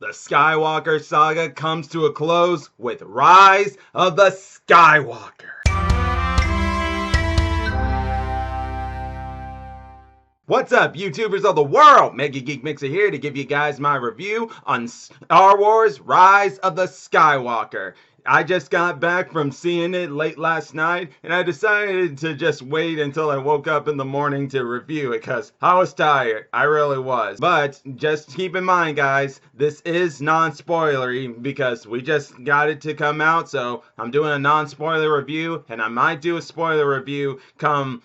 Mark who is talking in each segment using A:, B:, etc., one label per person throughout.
A: The Skywalker saga comes to a close with Rise of the Skywalker. What's up, YouTubers of the world? MegaGeekMixer here to give you guys my review on Star Wars Rise of the Skywalker. I just got back from seeing it late last night, and I decided to just wait until I woke up in the morning to review it, because I was tired. I really was. But just keep in mind, guys, this is non-spoilery, because we just got it to come out, so I'm doing a non-spoiler review, and I might do a spoiler review come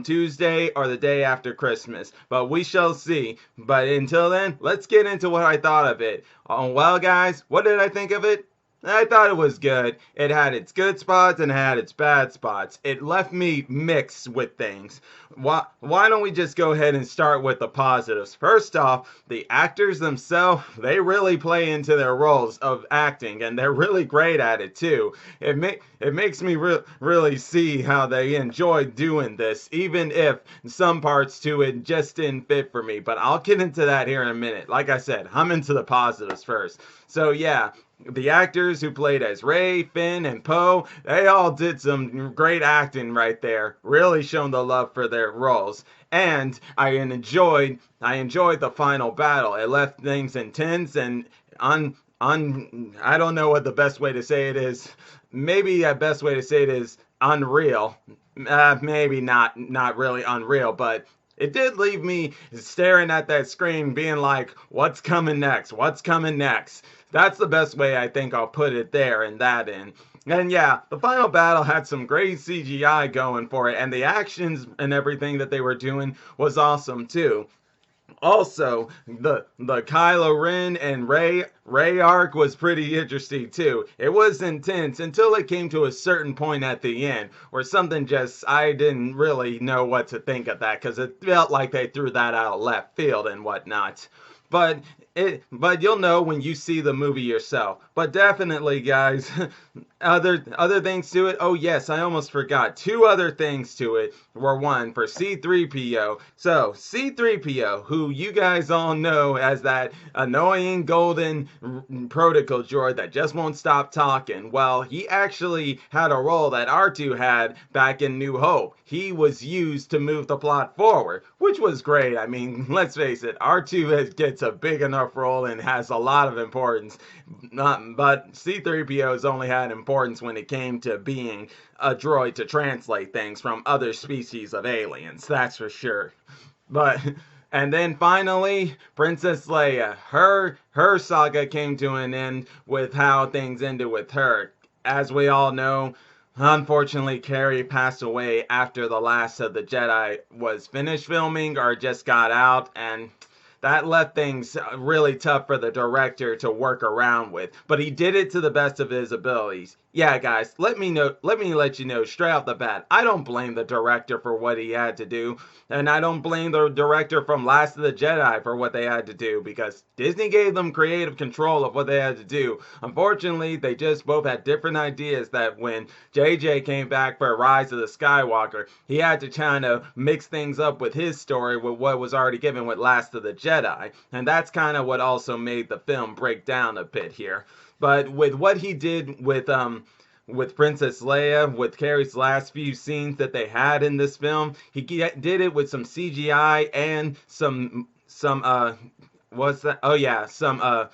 A: Tuesday or the day after Christmas. But we shall see. But until then, let's get into what I thought of it. Well, guys, what did I think of it? I thought it was good. It had its good spots and had its bad spots. It left me mixed with things. Why don't we just go ahead and start with the positives? First off, the actors themselves, they really play into their roles of acting, and they're really great at it too. It makes me really see how they enjoy doing this, even if some parts to it just didn't fit for me. But I'll get into that here in a minute. Like I said, I'm into the positives first. So yeah, the actors who played as Rey, Finn, and Poe, they all did some great acting right there, really showing the love for their roles. And I enjoyed the final battle. It left things intense and I don't know what the best way to say it is. Maybe the best way to say it is unreal. Maybe not really unreal, but it did leave me staring at that screen being like, what's coming next? What's coming next? That's the best way I think I'll put it there in that end. And yeah, the final battle had some great CGI going for it, and the actions and everything that they were doing was awesome too. Also, the Kylo Ren and Rey arc was pretty interesting too. It was intense until it came to a certain point at the end where something just, I didn't really know what to think of that, because it felt like they threw that out of left field and whatnot. But you'll know when you see the movie yourself. But definitely, guys, other things to it. Oh yes, I almost forgot. Two other things to it were, one, for C-3PO. So C-3PO, who you guys all know as that annoying golden protocol droid that just won't stop talking. Well, he actually had a role that R2 had back in New Hope. He was used to move the plot forward, which was great. I mean, let's face it, R2 gets a big enough role and has a lot of importance. But C-3PO has only had importance when it came to being a droid to translate things from other species of aliens, that's for sure. But and then finally, Princess Leia, her saga came to an end with how things ended with her. As we all know, unfortunately, Carrie passed away after The Last of the Jedi was finished filming or just got out, and that left things really tough for the director to work around with. But he did it to the best of his abilities. Yeah, guys, let me let you know straight off the bat, I don't blame the director for what he had to do, and I don't blame the director from Last of the Jedi for what they had to do, because Disney gave them creative control of what they had to do. Unfortunately, they just both had different ideas that when JJ came back for Rise of the Skywalker, he had to kind of mix things up with his story with what was already given with Last of the Jedi, and that's kind of what also made the film break down a bit here. But with what he did with Princess Leia, with Carrie's last few scenes that they had in this film, he did it with some CGI and some what's that? Oh yeah, some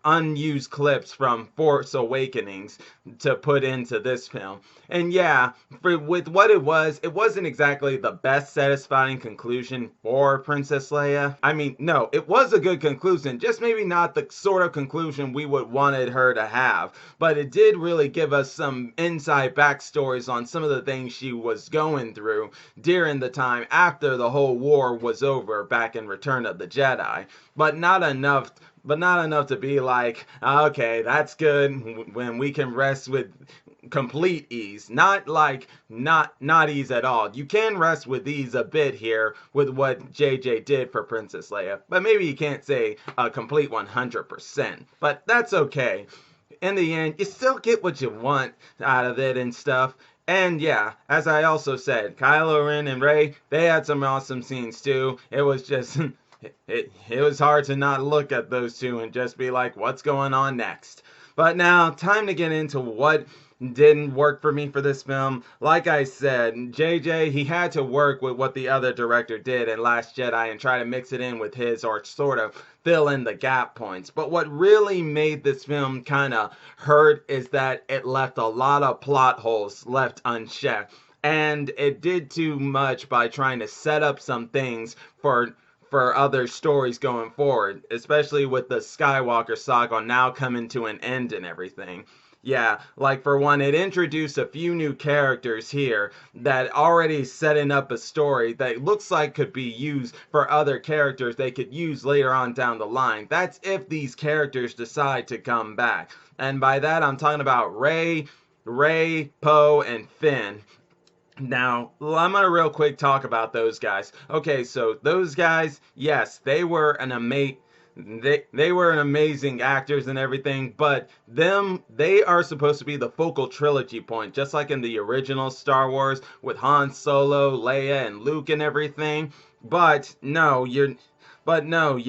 A: unused clips from Force Awakenings to put into this film. And yeah, with what it wasn't exactly the best satisfying conclusion for Princess Leia. I mean, no, it was a good conclusion, just maybe not the sort of conclusion we would wanted her to have. But it did really give us some inside backstories on some of the things she was going through during the time after the whole war was over back in Return of the Jedi. But not enough to be like, okay, that's good when we can rest with complete ease. Not ease at all. You can rest with ease a bit here with what JJ did for Princess Leia, but maybe you can't say a complete 100%, but that's okay. In the end, you still get what you want out of it and stuff. And yeah, as I also said, Kylo Ren and Rey, they had some awesome scenes too. It was just it was hard to not look at those two and just be like, what's going on next? But now, time to get into what didn't work for me for this film. Like I said, JJ, he had to work with what the other director did in Last Jedi and try to mix it in with his, or sort of fill in the gap points. But what really made this film kind of hurt is that it left a lot of plot holes left unchecked. And it did too much by trying to set up some things for other stories going forward, especially with the Skywalker saga now coming to an end and everything. Yeah, like for one, it introduced a few new characters here that already setting up a story that looks like could be used for other characters they could use later on down the line. That's if these characters decide to come back. And by that, I'm talking about Rey, Poe, and Finn. Now, I'm gonna real quick talk about those guys. Okay, so those guys, yes, they were an amazing actors and everything, but they are supposed to be the focal trilogy point, just like in the original Star Wars with Han Solo, Leia, and Luke and everything. But no, you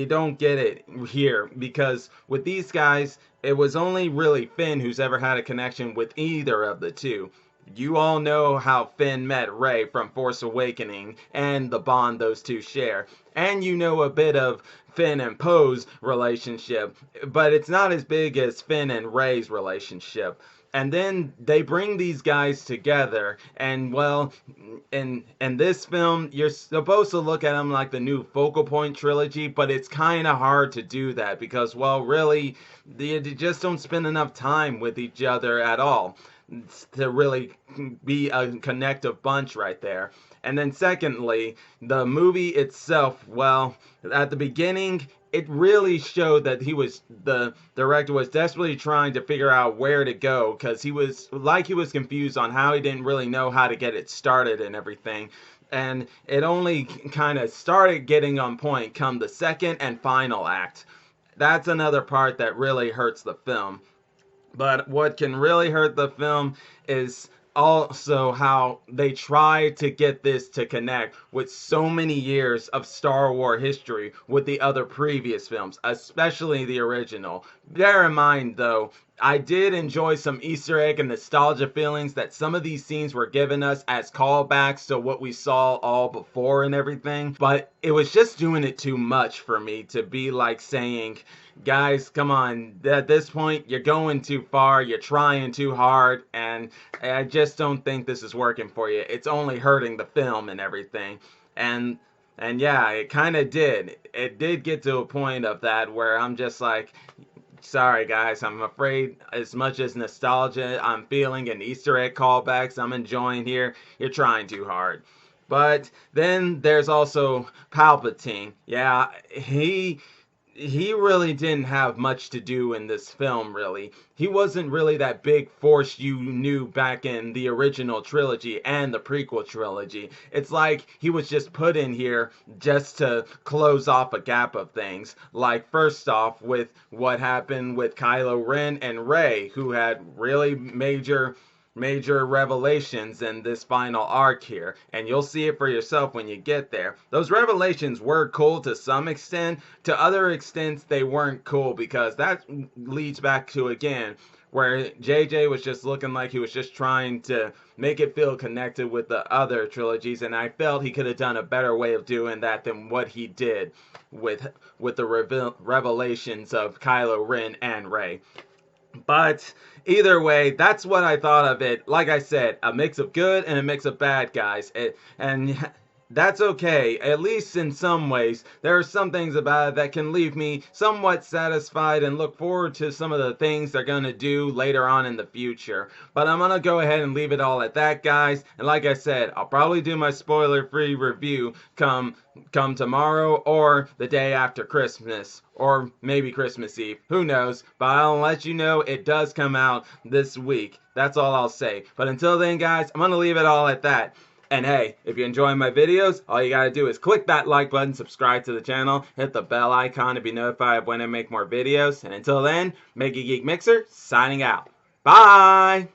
A: don't get it here because with these guys, it was only really Finn who's ever had a connection with either of the two. You all know how Finn met Rey from Force Awakening and the bond those two share. And you know a bit of Finn and Poe's relationship, but it's not as big as Finn and Rey's relationship. And then they bring these guys together, and well, in this film, you're supposed to look at them like the new focal point trilogy, but it's kind of hard to do that because, well, really, they just don't spend enough time with each other at all to really be a connective bunch right there. And then secondly, the movie itself, well, at the beginning, it really showed that the director was desperately trying to figure out where to go because he was confused on how he didn't really know how to get it started and everything. And it only kind of started getting on point come the second and final act. That's another part that really hurts the film. But what can really hurt the film is also how they try to get this to connect with so many years of Star Wars history with the other previous films, especially the original. Bear in mind, though, I did enjoy some Easter egg and nostalgia feelings that some of these scenes were giving us as callbacks to what we saw all before and everything, but it was just doing it too much for me to be like saying, guys, come on, at this point, you're going too far, you're trying too hard, and I just don't think this is working for you. It's only hurting the film and everything. And yeah, it kind of did. It did get to a point of that where I'm just like, sorry guys, I'm afraid as much as nostalgia I'm feeling and Easter egg callbacks I'm enjoying here, you're trying too hard. But then there's also Palpatine. Yeah, he really didn't have much to do in this film, really. He wasn't really that big force you knew back in the original trilogy and the prequel trilogy. It's like he was just put in here just to close off a gap of things. Like, first off, with what happened with Kylo Ren and Rey, who had really major revelations in this final arc here, and you'll see it for yourself when you get there. Those revelations were cool to some extent. To other extents, they weren't cool because that leads back to, again, where JJ was just looking like he was just trying to make it feel connected with the other trilogies, and I felt he could have done a better way of doing that than what he did with the revelations of Kylo Ren and Rey. But either way, that's what I thought of it. Like I said, a mix of good and a mix of bad guys. And that's okay. At least in some ways, there are some things about it that can leave me somewhat satisfied and look forward to some of the things they're going to do later on in the future. But I'm going to go ahead and leave it all at that, guys. And like I said, I'll probably do my spoiler-free review come tomorrow or the day after Christmas, or maybe Christmas Eve, who knows, but I'll let you know it does come out this week. That's all I'll say. But until then, guys, I'm gonna leave it all at that. And hey, if you're enjoying my videos, all you gotta do is click that like button, subscribe to the channel, hit the bell icon to be notified of when I make more videos. And until then, MegaGeekMixer signing out. Bye!